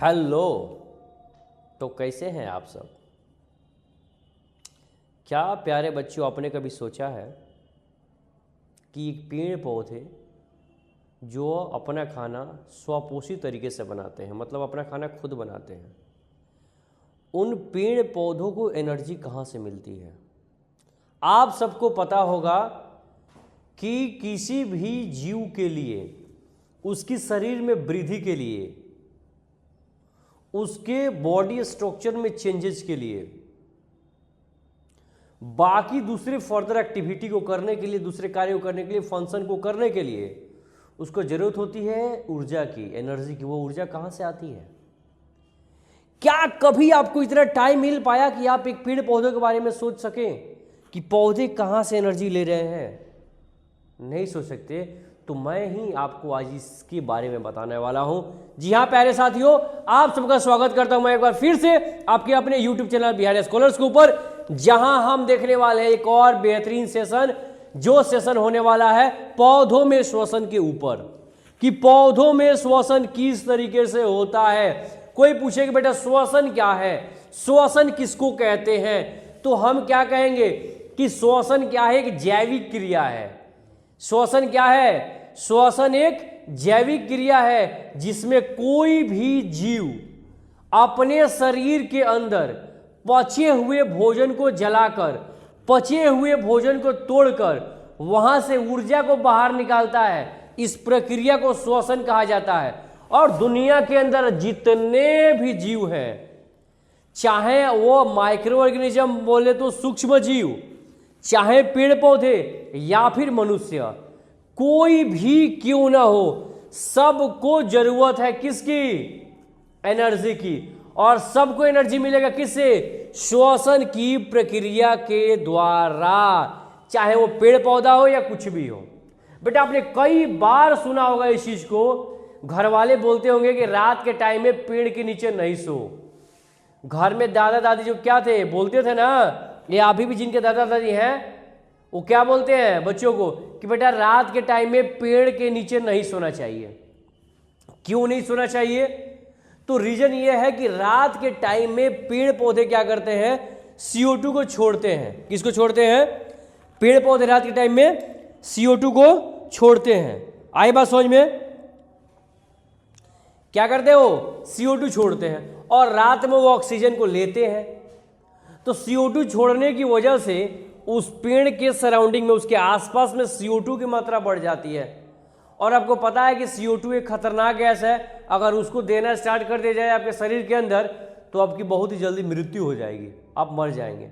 Hello. तो कैसे हैं आप सब? क्या प्यारे बच्चों, आपने कभी सोचा है कि पेड़ पौधे जो अपना खाना स्वपोषी तरीके से बनाते हैं, मतलब अपना खाना खुद बनाते हैं, उन पेड़ पौधों को एनर्जी कहाँ से मिलती है? आप सबको पता होगा कि किसी भी जीव के लिए, उसकी शरीर में वृद्धि के लिए, उसके बॉडी स्ट्रक्चर में चेंजेस के लिए, बाकी दूसरे फर्दर एक्टिविटी को करने के लिए, दूसरे कार्य को करने के लिए, फंक्शन को करने के लिए उसको जरूरत होती है ऊर्जा की, एनर्जी की। वो ऊर्जा कहाँ से आती है? क्या कभी आपको इतना टाइम मिल पाया कि आप एक पेड़ पौधों के बारे में सोच सकें कि पौधे कहाँ से एनर्जी ले रहे हैं? नहीं सोच सकते। तो मैं ही आपको आज इसके बारे में बताने वाला हूं। जी हाँ प्यारे साथियों, आप सबका स्वागत करता हूं मैं एक बार फिर से आपके अपने YouTube चैनल बिहार स्कॉलर्स के ऊपर, जहां हम देखने वाले हैं एक और बेहतरीन सेशन, जो सेशन होने वाला है पौधों में श्वसन के ऊपर, कि पौधों में श्वसन किस तरीके से होता है। कोई पूछे कि बेटा श्वसन क्या है, श्वसन किसको कहते हैं, तो हम क्या कहेंगे कि श्वसन क्या है? एक जैविक क्रिया है। श्वसन क्या है? श्वसन एक जैविक क्रिया है जिसमें कोई भी जीव अपने शरीर के अंदर पचे हुए भोजन को जलाकर, पचे हुए भोजन को तोड़कर वहां से ऊर्जा को बाहर निकालता है। इस प्रक्रिया को श्वसन कहा जाता है। और दुनिया के अंदर जितने भी जीव हैं, चाहे वो माइक्रो ऑर्गेनिज्म बोले तो सूक्ष्म जीव, चाहे पेड़ पौधे या फिर मनुष्य, कोई भी क्यों ना हो, सबको जरूरत है किसकी? एनर्जी की। और सबको एनर्जी मिलेगा किससे? श्वसन की प्रक्रिया के द्वारा, चाहे वो पेड़ पौधा हो या कुछ भी हो। बेटा आपने कई बार सुना होगा इस चीज को, घर वाले बोलते होंगे कि रात के टाइम में पेड़ के नीचे नहीं सो। घर में दादा दादी जो क्या थे बोलते थे ना, ये अभी भी जिनके दादा दादी हैं वो क्या बोलते हैं बच्चों को कि बेटा रात के टाइम में पेड़ के नीचे नहीं सोना चाहिए। क्यों नहीं सोना चाहिए? तो रीजन ये है कि रात के टाइम में पेड़ पौधे क्या करते हैं? CO2 को छोड़ते हैं। किसको छोड़ते हैं? पेड़ पौधे रात के टाइम में CO2 को छोड़ते हैं। आई बात समझ में? क्या करते हो? CO2 छोड़ते हैं और रात में वो ऑक्सीजन को लेते हैं। तो CO2 छोड़ने की वजह से उस पेड़ के सराउंडिंग में, उसके आसपास में CO2 की मात्रा बढ़ जाती है। और आपको पता है कि CO2 एक खतरनाक गैस है। अगर उसको देना स्टार्ट कर दिया जाए आपके शरीर के अंदर तो आपकी बहुत ही जल्दी मृत्यु हो जाएगी, आप मर जाएंगे।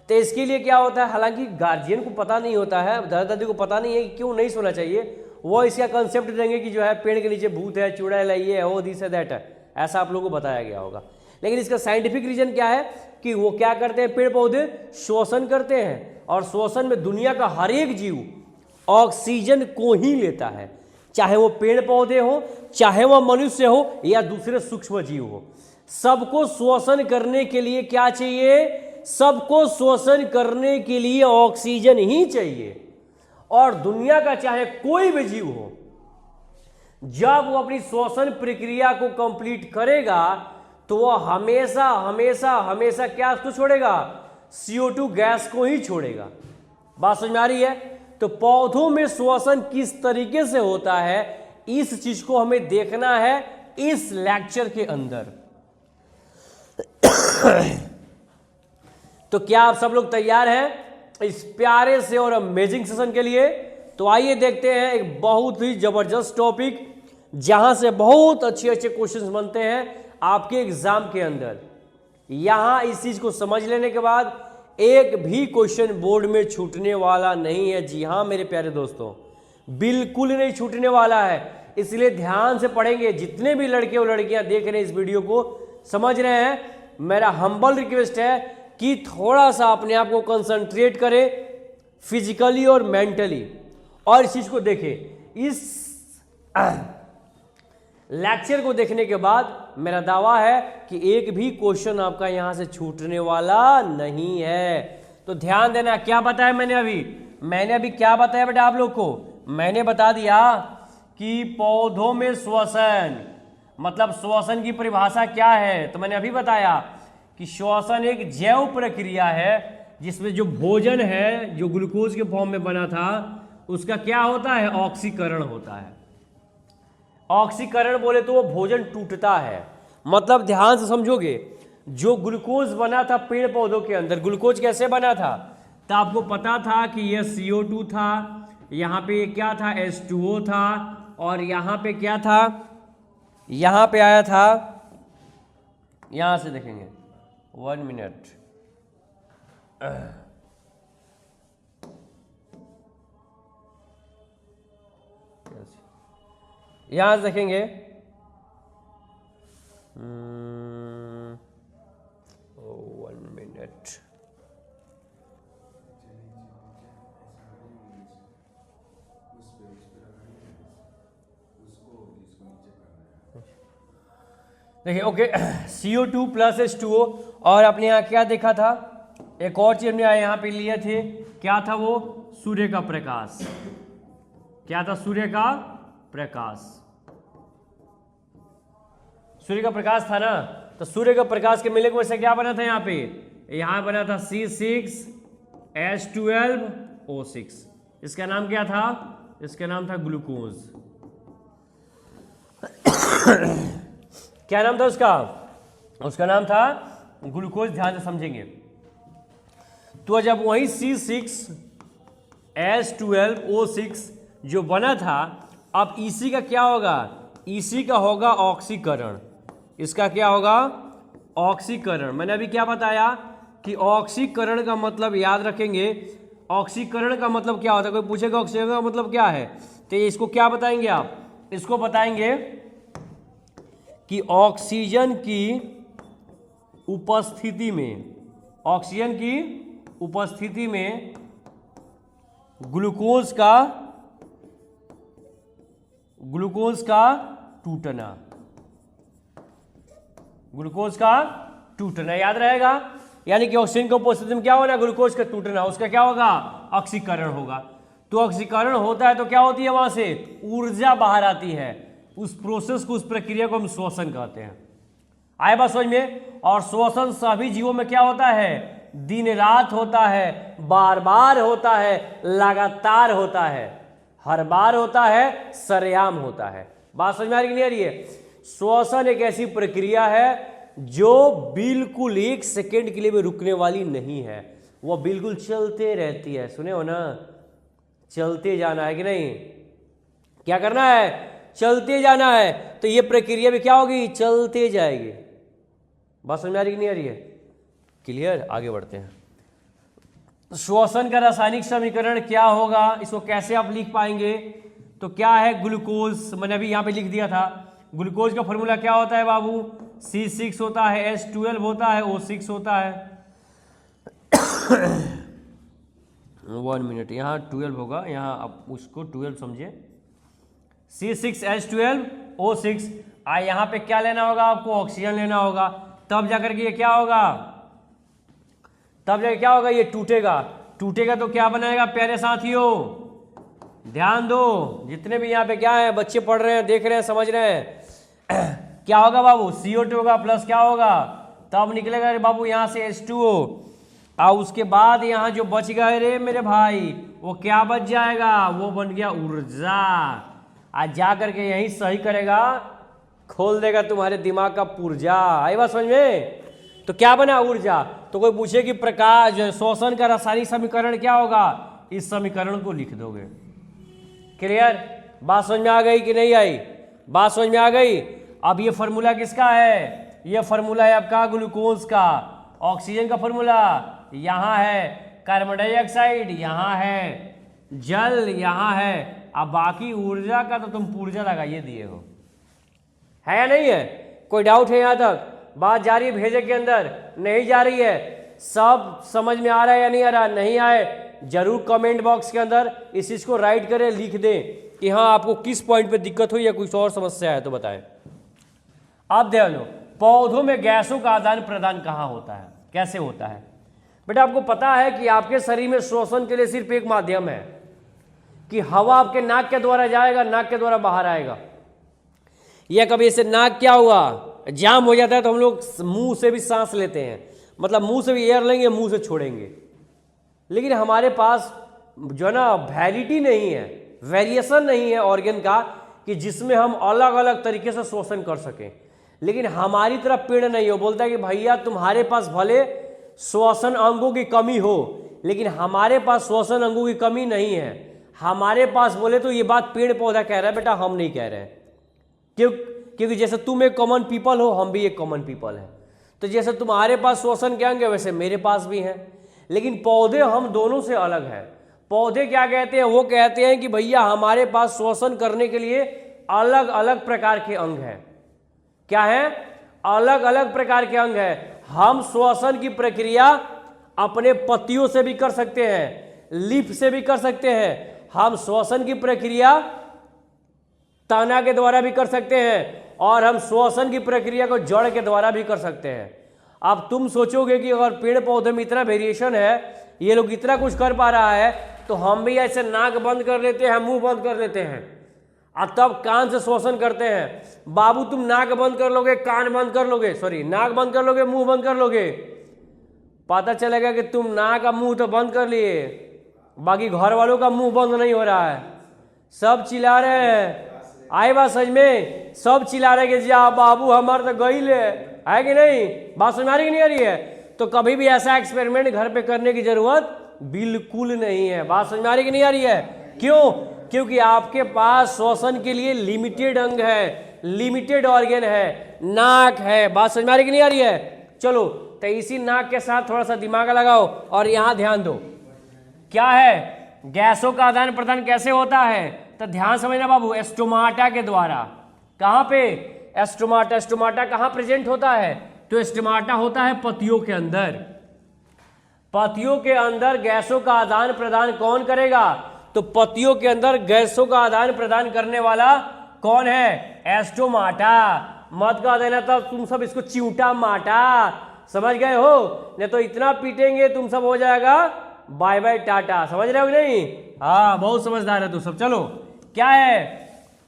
तो इसके लिए क्या होता है, हालांकि गार्जियन को पता नहीं होता है, दादा दादी को पता नहीं है कि क्यों नहीं सोना चाहिए, वो इसका कंसेप्ट देंगे कि जो है पेड़ के नीचे भूत है, चुड़ैल है, ये है, वो दिस है, दैट है, ऐसा आप लोगों को बताया गया होगा। लेकिन इसका साइंटिफिक रीजन क्या है कि वो क्या करते हैं? पेड़ पौधे श्वसन करते हैं। और श्वसन में दुनिया का हर एक जीव ऑक्सीजन को ही लेता है, चाहे वो पेड़ पौधे हो, चाहे वो मनुष्य हो या दूसरे सूक्ष्म जीव हो। सबको श्वसन करने के लिए क्या चाहिए? सबको श्वसन करने के लिए ऑक्सीजन ही चाहिए। और दुनिया का चाहे कोई भी जीव हो, जब वो अपनी श्वसन प्रक्रिया को कंप्लीट करेगा तो वो हमेशा हमेशा हमेशा क्या को छोड़ेगा? CO2 गैस को ही छोड़ेगा। बात समझ में आ रही है? तो पौधों में श्वसन किस तरीके से होता है, इस चीज को हमें देखना है इस लेक्चर के अंदर। तो क्या आप सब लोग तैयार हैं इस प्यारे से और अमेजिंग सेशन के लिए? तो आइए देखते हैं एक बहुत ही जबरदस्त टॉपिक, जहां से बहुत अच्छे अच्छे क्वेश्चंस बनते हैं आपके एग्जाम के अंदर। यहां इस चीज को समझ लेने के बाद एक भी क्वेश्चन बोर्ड में छूटने वाला नहीं है। जी हां मेरे प्यारे दोस्तों, बिल्कुल नहीं छूटने वाला है। इसलिए ध्यान से पढ़ेंगे। जितने भी लड़के और लड़कियां देख रहे हैं इस वीडियो को, समझ रहे हैं, मेरा हम्बल रिक्वेस्ट है कि थोड़ा सा अपने आप को कंसंट्रेट करें फिजिकली और मेंटली, और इस चीज को देखें। इस लेक्चर को देखने के बाद मेरा दावा है कि एक भी क्वेश्चन आपका यहां से छूटने वाला नहीं है। तो ध्यान देना, क्या बताया मैंने अभी क्या बताया बेटा आप लोग को? मैंने बता दिया कि पौधों में श्वसन, मतलब श्वसन की परिभाषा क्या है, तो मैंने अभी बताया कि श्वसन एक जैव प्रक्रिया है जिसमें जो भोजन है जो ग्लूकोज के फॉर्म में बना था उसका क्या होता है, ऑक्सीकरण होता है। ऑक्सीकरण बोले तो वो भोजन टूटता है, मतलब ध्यान से समझोगे, जो ग्लूकोज बना था पेड़ पौधों के अंदर, ग्लूकोज कैसे बना था, तो आपको पता था कि यह CO2 था, यहाँ पे क्या था, H2O था, और यहाँ पे क्या था, यहाँ पे आया था, यहाँ से देखेंगे 1 मिनट, यहाँ से देखेंगे 1 मिनट, देखिए ओके, CO2 प्लस H2O, और अपने यहाँ क्या देखा था, एक और चीज हमने यहाँ पे लिए थे, क्या था वो, सूर्य का प्रकाश। क्या था, सूर्य का प्रकाश, सूर्य का प्रकाश था ना, तो सूर्य का प्रकाश के मिलने की वजह से क्या बना था, यहाँ पे यहाँ बना था C6H12O6, इसका नाम क्या था, इसका नाम था ग्लूकोज। क्या नाम था उसका, उसका नाम था ग्लूकोज, ध्यान से समझेंगे। तो जब वही C6H12O6 जो बना था, अब इसी का क्या होगा, इसी का होगा ऑक्सीकरण, इसका क्या होगा, ऑक्सीकरण। मैंने अभी क्या बताया कि ऑक्सीकरण का मतलब याद रखेंगे, ऑक्सीकरण का मतलब क्या होता है, कोई पूछेगा ऑक्सीकरण का मतलब क्या है, तो इसको क्या बताएंगे आप, इसको बताएंगे कि ऑक्सीजन की उपस्थिति में, ऑक्सीजन की उपस्थिति में ग्लूकोज का टूटना, ग्लूकोज का टूटना याद रहेगा, यानी कि ऑक्सीजन की उपस्थिति में क्या होना, ग्लूकोज का टूटना, उसका क्या होगा, ऑक्सीकरण होगा। तो ऑक्सीकरण होता है तो क्या होती है, वहां से ऊर्जा बाहर आती है, उस प्रोसेस को, उस प्रक्रिया को हम श्वसन कहते हैं। आए बात समझ में। और श्वसन सभी जीवों में क्या होता है, दिन रात होता है, बार बार होता है, लगातार होता है, हर बार होता है, सरेआम होता है। बात समझ में आ रही नहीं आ रही है। श्वसन एक ऐसी प्रक्रिया है जो बिल्कुल 1 सेकेंड के लिए भी रुकने वाली नहीं है, वह बिल्कुल चलते रहती है। सुने हो ना, चलते जाना है कि नहीं, क्या करना है, चलते जाना है। तो ये प्रक्रिया भी क्या होगी, चलते जाएगी। बात समझ में आ रही कि नहीं आ रही है, क्लियर। आगे बढ़ते हैं। श्वसन का रासायनिक समीकरण क्या होगा, इसको कैसे आप लिख पाएंगे, तो क्या है, ग्लूकोज, मैंने अभी यहाँ पे लिख दिया था, ग्लूकोज का फॉर्मूला क्या होता है बाबू, C6 होता है, H12 होता है, O6 होता है। 1 मिनट, यहाँ 12 होगा, यहाँ आप उसको 12 समझिए, C6H12O6। यहाँ पे क्या लेना होगा आपको, ऑक्सीजन लेना होगा, तब जाकर के ये क्या होगा, तब जाकर क्या होगा, ये टूटेगा। टूटेगा तो क्या बनाएगा प्यारे साथियों, ध्यान दो, जितने भी यहाँ पे क्या है, बच्चे पढ़ रहे हैं, देख रहे हैं, समझ रहे हैं, क्या होगा बाबू, CO2 होगा प्लस क्या होगा, तब निकलेगा रे बाबू यहाँ से H2O, और उसके बाद यहाँ जो बच गए रे मेरे भाई, वो क्या बच जाएगा, वो बन गया ऊर्जा। आज जा करके यही सही करेगा, खोल देगा तुम्हारे दिमाग का पुर्जा। आई बात समझ में। तो क्या बना, ऊर्जा। तो कोई पूछे कि प्रकाश श्वसन का रासायनिक समीकरण क्या होगा, इस समीकरण को लिख दोगे। क्लियर, बात समझ में आ गई कि नहीं आई, बात समझ में आ गई। अब ये फॉर्मूला किसका है, ये फॉर्मूला है आपका ग्लूकोज का। ऑक्सीजन का फॉर्मूला यहाँ है, कार्बन डाइऑक्साइड यहाँ है, जल यहाँ है, अब बाकी ऊर्जा का तो तुम ऊर्जा लगाइए दिए हो, है या नहीं है। कोई डाउट है यहाँ तक, बात जा रही है भेजे के अंदर, नहीं जा रही है, सब समझ में आ रहा है या नहीं आ रहा, नहीं आए जरूर कमेंट बॉक्स के अंदर इस चीज को राइट करें, लिख दें कि हाँ आपको किस पॉइंट पे दिक्कत हुई या कुछ और समस्या है तो बताएं। अब ध्यान लो, पौधों में गैसों का आदान प्रदान कहाँ होता है, कैसे होता है। बेटा आपको पता है कि आपके शरीर में श्वसन के लिए सिर्फ एक माध्यम है कि हवा आपके नाक के द्वारा जाएगा, नाक के द्वारा बाहर आएगा। या कभी ऐसे नाक क्या हुआ, जाम हो जाता है तो हम लोग मुंह से भी सांस लेते हैं, मतलब मुंह से भी एयर लेंगे, मुंह से छोड़ेंगे। लेकिन हमारे पास जो है ना वैलिटी नहीं है, वेरिएशन नहीं है ऑर्गन का कि जिसमें हम अलग अलग तरीके से श्वसन कर सकें। लेकिन हमारी तरफ पेड़ नहीं हो, बोलता है कि भैया तुम्हारे पास भले श्वसन अंगों की कमी हो लेकिन हमारे पास श्वसन अंगों की कमी नहीं है। हमारे पास बोले तो ये बात पेड़ पौधा कह रहा है बेटा, हम नहीं कह रहे हैं। क्योंकि जैसे तुम एक कॉमन पीपल हो, हम भी एक कॉमन पीपल हैं। तो जैसे तुम्हारे पास श्वसन के अंग है वैसे मेरे पास भी हैं, लेकिन पौधे हम दोनों से अलग हैं। पौधे क्या कहते हैं, वो कहते हैं कि भैया हमारे पास श्वसन करने के लिए अलग अलग प्रकार के अंग हैं। क्या है, अलग अलग प्रकार के अंग हैं। हम श्वसन की प्रक्रिया अपने पत्तियों से भी कर सकते हैं, लीफ से भी कर सकते हैं। हम श्वसन की प्रक्रिया तना के द्वारा भी कर सकते हैं और हम श्वसन की प्रक्रिया को जड़ के द्वारा भी कर सकते हैं। अब तुम सोचोगे कि अगर पेड़ पौधे में इतना वेरिएशन है, ये लोग इतना कुछ कर पा रहा है, तो हम भी ऐसे नाक बंद कर लेते हैं, मुंह बंद कर लेते हैं और तब कान से श्वसन करते हैं। बाबू तुम नाक बंद कर लोगे, कान बंद कर लोगे, सॉरी नाक बंद कर लोगे, मुंह बंद कर लोगे, पता चलेगा कि तुम नाक और मुंह तो बंद कर लिए, बाकी घर वालों का मुंह बंद नहीं हो रहा है। सब चिल्ला रहे हैं, आए बात समझ में, सब चिल्ला रहे कि जा बाबू हमारे तो गई ले, है कि नहीं? बात समझ आ रही कि नहीं आ रही है? तो कभी भी ऐसा एक्सपेरिमेंट घर पे करने की जरूरत बिल्कुल नहीं है। बात समझ में आ रही कि नहीं आ रही है? क्यों? क्योंकि आपके पास श्वसन के लिए लिमिटेड अंग है, लिमिटेड ऑर्गन है, नाक है। बात समझ में आ रही कि नहीं आ रही है? चलो तो इसी नाक के साथ थोड़ा सा दिमाग लगाओ और यहां ध्यान दो। क्या है, गैसों का आदान प्रदान कैसे होता है? तो ध्यान समझना बाबू, स्टोमाटा के द्वारा। कहां पे? स्टोमाटा। स्टोमाटा कहां प्रेजेंट होता है? तो स्टोमाटा होता है पत्तियों के अंदर। पत्तियों के अंदर गैसों का आदान प्रदान कौन करेगा? तो पत्तियों के अंदर गैसों का आदान प्रदान करने वाला कौन है? स्टोमाटा। मत कह देना तब तुम सब इसको चिंटा माटा, समझ गए हो? नहीं तो इतना पीटेंगे तुम सब, हो जाएगा बाय बाय टाटा। समझ रहे हो कि नहीं? हाँ, बहुत समझदार है तू सब। चलो क्या है?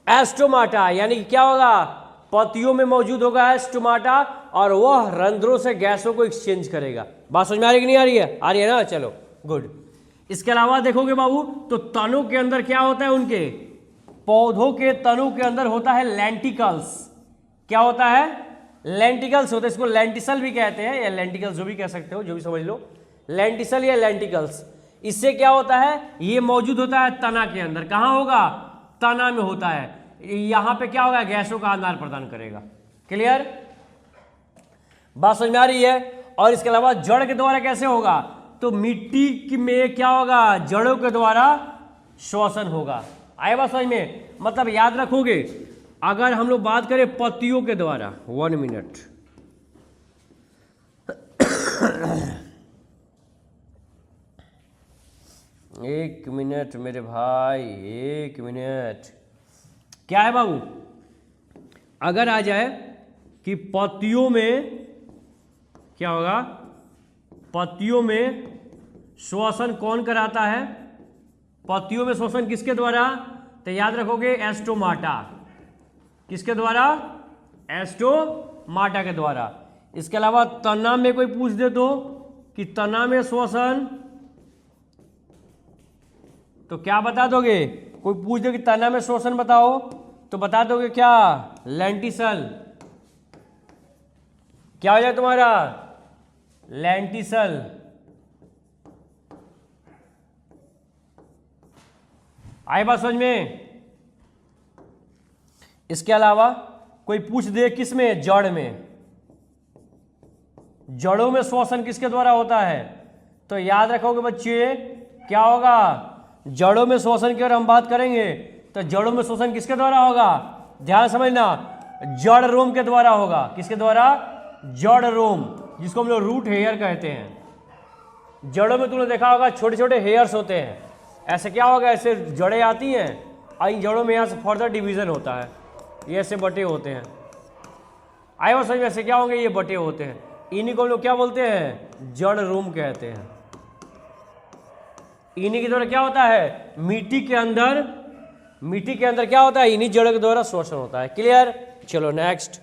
स्टोमाटा यानी क्या होगा? पत्तियों में मौजूद होगा स्टोमाटा और वह रंध्रों से गैसों को एक्सचेंज करेगा। बात समझ में आ रही कि नहीं आ रही है? आ रही है ना? चलो गुड। इसके अलावा देखोगे बाबू तो तनों के अंदर क्या होता है? उनके पौधों के तनों के अंदर होता है लेंटिकल्स। क्या होता है? लेंटिकल्स होता है। इसको लेंटिसल भी कहते हैं या लेंटिकल्स, जो भी कह सकते हो, जो भी समझ लो, लेंटिसल या लेंटिकल्स। इससे क्या होता है? ये मौजूद होता है तना के अंदर। कहां होगा? तना में होता है। यहां पे क्या होगा? गैसों का आदान प्रदान करेगा। क्लियर? बात समझ में आ रही है? और इसके अलावा जड़ के द्वारा कैसे होगा? तो मिट्टी में क्या होगा? जड़ों के द्वारा श्वसन होगा। आए बात समझ में? मतलब याद रखोगे, अगर हम लोग बात करें पत्तियों के द्वारा, 1 मिनट, एक मिनट मेरे भाई, 1 मिनट। क्या है बाबू? अगर आ जाए कि पत्तियों में क्या होगा? पत्तियों में श्वसन कौन कराता है? पत्तियों में श्वसन किसके द्वारा? तो याद रखोगे स्टोमाटा। किसके द्वारा? स्टोमाटा के द्वारा। इसके अलावा तना में कोई पूछ दे तो कि तना में श्वसन, तो क्या बता दोगे? कोई पूछ दे कि तना में श्वसन बताओ तो बता दोगे क्या? लेंटिसल। क्या हो जाए तुम्हारा? लेंटिसल। आए बात समझ में? इसके अलावा कोई पूछ दे किस में? जड़ में। जड़ों में श्वसन किसके द्वारा होता है? तो याद रखोगे बच्चे, क्या होगा? जड़ों में श्वसन की अगर हम बात करेंगे तो जड़ों में श्वसन किसके द्वारा होगा? ध्यान समझना, जड़ रोम के द्वारा होगा। किसके द्वारा? जड़ रोम, जिसको हम लोग रूट हेयर कहते हैं। जड़ों में तुमने देखा होगा छोटे छोटे हेयर्स होते हैं। ऐसे क्या होगा? ऐसे जड़ें आती हैं और इन जड़ों में यहाँ से फर्दर डिवीजन होता है, ये ऐसे बटे होते हैं। आए वो समझ में? ऐसे क्या होंगे? ये बटे होते हैं। इन्हीं को हम लोग क्या बोलते हैं? जड़ रोम कहते हैं। इन्हीं के द्वारा क्या होता है? मिट्टी के अंदर क्या होता है? इन्हीं जड़ के द्वारा श्वसन होता है। क्लियर? चलो नेक्स्ट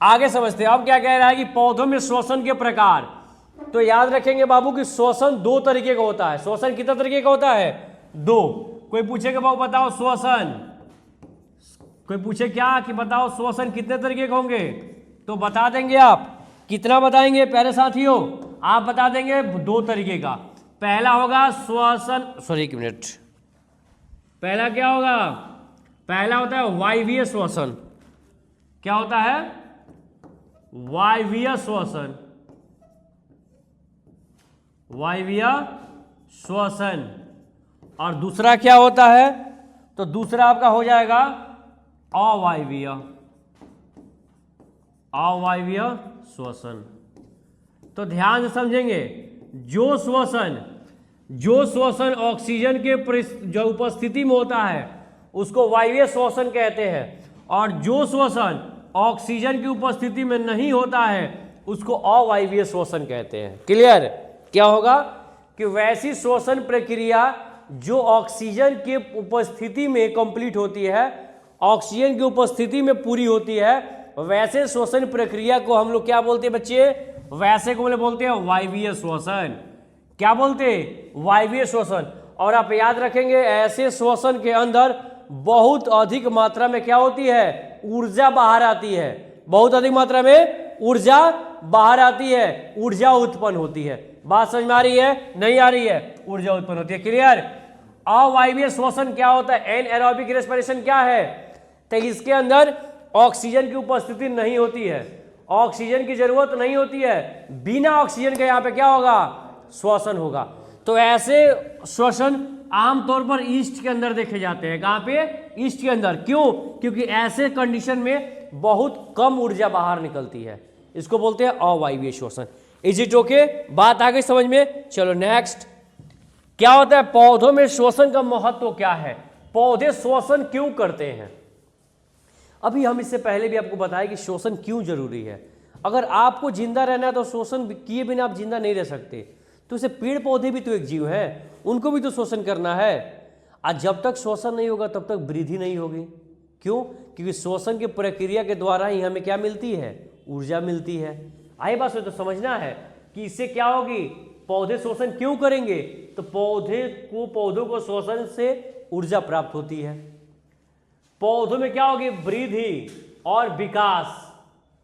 आगे समझते हैं। अब क्या कह रहा है कि पौधों में श्वसन के प्रकार। तो याद रखेंगे बाबू कि श्वसन दो तरीके का होता है। श्वसन कितना तरीके का होता है? दो। कोई पूछेगा बाबू बताओ श्वसन, कोई पूछे क्या कि बताओ श्वसन कितने तरीके के होंगे, तो बता देंगे आप। कितना बताएंगे प्यारे साथियों? आप बता देंगे दो तरीके का। पहला होगा श्वसन, सॉरी एक मिनट, पहला क्या होगा? पहला होता है वायवीय श्वसन। क्या होता है? वायवीय श्वसन, वायवीय श्वसन। और दूसरा क्या होता है? तो दूसरा आपका हो जाएगा अवायवीय, अवायवीय श्वसन। तो ध्यान से समझेंगे, जो श्वसन ऑक्सीजन के जो उपस्थिति में होता है उसको वायवीय श्वसन कहते हैं, और जो श्वसन ऑक्सीजन की उपस्थिति में नहीं होता है उसको अवायवीय श्वसन कहते हैं। क्लियर? क्या होगा कि वैसी श्वसन प्रक्रिया जो ऑक्सीजन के उपस्थिति में कंप्लीट होती है, ऑक्सीजन की उपस्थिति में पूरी होती है, वैसे श्वसन प्रक्रिया को हम लोग क्या बोलते हैं बच्चे? वैसे को बोलते हैं वायवीय श्वसन। क्या बोलते हैं? वायवीय श्वसन। और आप याद रखेंगे ऐसे श्वसन के अंदर बहुत अधिक मात्रा में क्या होती है? ऊर्जा बाहर आती है। बहुत अधिक मात्रा में ऊर्जा बाहर आती है, ऊर्जा उत्पन्न होती है। बात समझ में आ रही है? नहीं आ रही है? ऊर्जा उत्पन्न होती है। क्लियर? अवायवीय श्वसन क्या होता है? एनएरोबिक रेस्पिरेशन क्या है? तो इसके अंदर ऑक्सीजन की उपस्थिति नहीं होती है, ऑक्सीजन की जरूरत नहीं होती है, बिना ऑक्सीजन के यहाँ पे क्या होगा? श्वसन होगा। तो ऐसे श्वसन आमतौर पर ईस्ट के अंदर देखे जाते हैं। कहाँ पे? ईस्ट के अंदर। क्यों? क्योंकि ऐसे कंडीशन में बहुत कम ऊर्जा बाहर निकलती है, इसको बोलते हैं अवायवीय श्वसन। Is it okay? बात आ गई समझ में? चलो नेक्स्ट क्या होता है? पौधों में श्वसन का महत्व क्या है? पौधे श्वसन क्यों करते हैं? अभी हम इससे पहले भी आपको बताया कि श्वसन क्यों जरूरी है। अगर आपको जिंदा रहना है तो श्वसन किए बिना आप जिंदा नहीं रह सकते। तो इसे पेड़ पौधे भी तो एक जीव है, उनको भी तो श्वसन करना है। आज जब तक श्वसन नहीं होगा तब तक वृद्धि नहीं होगी। क्यों? क्योंकि श्वसन की प्रक्रिया के द्वारा ही हमें क्या मिलती है? ऊर्जा मिलती है। आई बात तो समझना है कि इससे क्या होगी? पौधे श्वसन क्यों करेंगे? तो पौधों को श्वसन से ऊर्जा प्राप्त होती है। पौधों में क्या होगी? वृद्धि और विकास।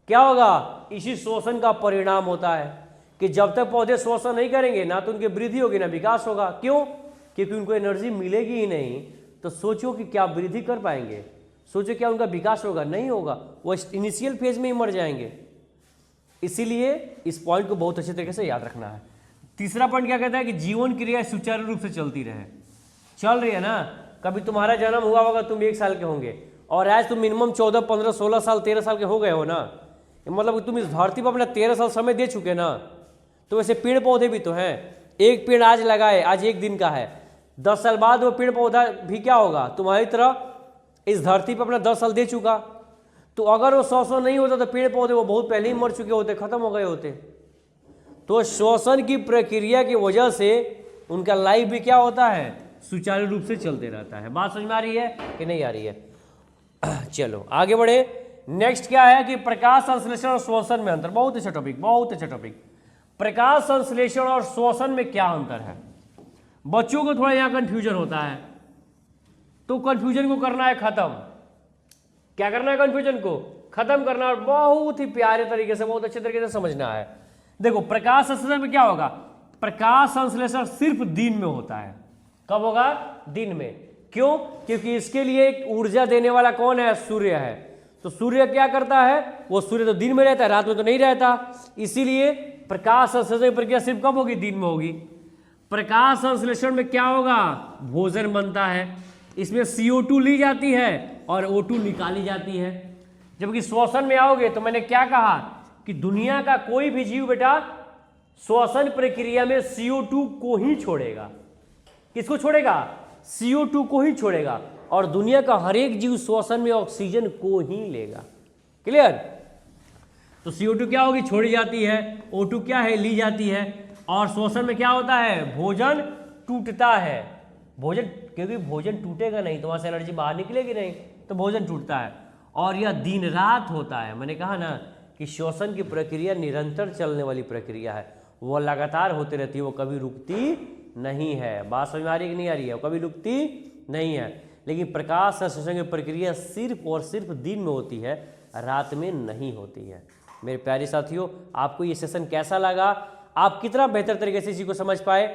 क्या होगा? इसी श्वसन का परिणाम होता है कि जब तक पौधे श्वसन नहीं करेंगे ना तो उनकी वृद्धि होगी ना विकास होगा। क्यों? क्योंकि उनको एनर्जी मिलेगी ही नहीं। तो सोचो कि क्या वृद्धि कर पाएंगे? सोचो क्या उनका विकास होगा? नहीं होगा, वो इनिशियल फेज में ही मर जाएंगे। इसीलिए इस पॉइंट को बहुत अच्छे तरीके से याद रखना है। तीसरा पॉइंट क्या कहता है कि जीवन क्रिया सुचारू रूप से चलती रहे। चल रही है ना? कभी तुम्हारा जन्म हुआ होगा, तुम 1 साल के होंगे, और आज तुम मिनिमम 14, 15, 16 साल, 13 साल के हो गए हो ना। मतलब कि तुम इस धरती पर अपना 13 साल समय दे चुके ना। तो वैसे पेड़ पौधे भी तो हैं। एक पेड़ आज लगाए, आज 1 दिन का है, 10 साल बाद वो पेड़ पौधा भी क्या होगा? तुम्हारी तरह इस धरती पर अपना 10 साल दे चुका। तो अगर वो श्वसन नहीं होता तो पेड़ पौधे वो बहुत पहले ही मर चुके होते, खत्म हो गए होते। तो श्वसन की प्रक्रिया की वजह से उनका लाइफ भी क्या होता है? सुचारू रूप से चलते रहता है। बात समझ में आ रही है कि नहीं आ रही है? चलो आगे बढ़े। नेक्स्ट क्या है कि प्रकाश संश्लेषण और श्वसन में अंतर। बहुत अच्छा टॉपिक, बहुत अच्छा टॉपिक। प्रकाश संश्लेषण और श्वसन में क्या अंतर है? बच्चों को थोड़ा यहाँ कंफ्यूजन होता है, तो कंफ्यूजन को करना है खत्म। क्या करना है? कंफ्यूजन को खत्म करना, और बहुत ही प्यारे तरीके से, बहुत अच्छे तरीके से समझना है। देखो प्रकाश संश्लेषण में क्या होगा? प्रकाश संश्लेषण सिर्फ दिन में होता है। कब होगा? दिन में। क्यों? क्योंकि इसके लिए एक ऊर्जा देने वाला कौन है? सूर्य है। तो सूर्य क्या करता है? वो सूर्य तो दिन में रहता है, रात में तो नहीं रहता। इसीलिए प्रकाश संश्लेषण प्रक्रिया सिर्फ कब होगी? दिन में होगी। प्रकाश संश्लेषण में क्या होगा? भोजन बनता है, इसमें CO2 ली जाती है और O2 निकाली जाती है। जबकि श्वसन में आओगे तो मैंने क्या कहा कि दुनिया का कोई भी जीव बेटा श्वसन प्रक्रिया में CO2 को ही छोड़ेगा। किसको छोड़ेगा? CO2 को ही छोड़ेगा। और दुनिया का हर एक जीव श्वसन में ऑक्सीजन को ही लेगा। क्लियर? तो CO2 क्या होगी? छोड़ी जाती है। O2 क्या है? ली जाती है। और श्वसन में क्या होता है? भोजन टूटता है। भोजन, क्योंकि भोजन टूटेगा नहीं तो वहां से एनर्जी बाहर निकलेगी नहीं, तो भोजन टूटता है। और यह दिन रात होता है। मैंने कहा ना कि श्वसन की प्रक्रिया निरंतर चलने वाली प्रक्रिया है, वो लगातार होती रहती है, वो कभी रुकती नहीं है। बात समझ में आ रही है कि नहीं आ रही है? वो कभी रुकती नहीं है। लेकिन प्रकाश संश्लेषण की प्रक्रिया सिर्फ और सिर्फ दिन में होती है, रात में नहीं होती है। मेरे प्यारे साथियों, आपको ये सेशन कैसा लगा? आप कितना बेहतर तरीके से इसी को समझ पाए?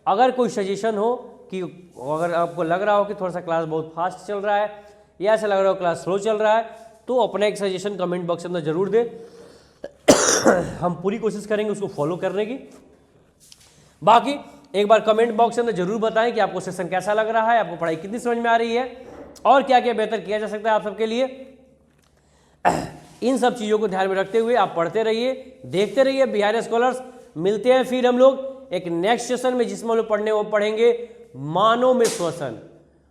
अगर कोई सजेशन हो कि अगर आपको लग रहा हो कि थोड़ा सा क्लास बहुत फास्ट चल रहा है या ऐसा लग रहा हो क्लास स्लो चल रहा है, तो अपना एक सजेशन कमेंट बॉक्स के अंदर जरूर दें। हम पूरी कोशिश करेंगे उसको फॉलो करने की। बाकी एक बार कमेंट बॉक्स के अंदर जरूर बताएं कि आपको सेशन कैसा लग रहा है, आपको पढ़ाई कितनी समझ में आ रही है और क्या क्या बेहतर किया जा सकता है आप सबके लिए। इन सब चीज़ों को ध्यान में रखते हुए आप पढ़ते रहिए, देखते रहिए बिहार स्कॉलर्स। मिलते हैं फिर हम लोग एक नेक्स्ट सेशन में, जिसमें हम लोग पढ़ेंगे मानव में श्वसन,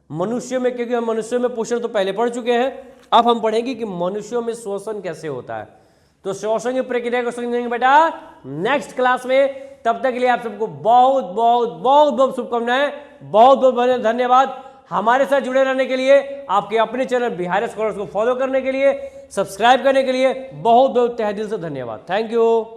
मनुष्यों में, क्योंकि हम मनुष्यों में पोषण तो पहले पढ़ चुके हैं। अब हम पढ़ेंगे कि मनुष्यों में श्वसन कैसे होता है। तो श्वसन की प्रक्रिया को समझेंगे बेटा नेक्स्ट क्लास में। तब तक के लिए आप सबको बहुत बहुत बहुत बहुत शुभकामनाएं, बहुत बहुत धन्यवाद। हमारे साथ जुड़े रहने के लिए, आपके अपने चैनल बिहार स्कॉलर्स को फॉलो करने के लिए, सब्सक्राइब करने के लिए बहुत बहुत तहे दिल से धन्यवाद। Thank you.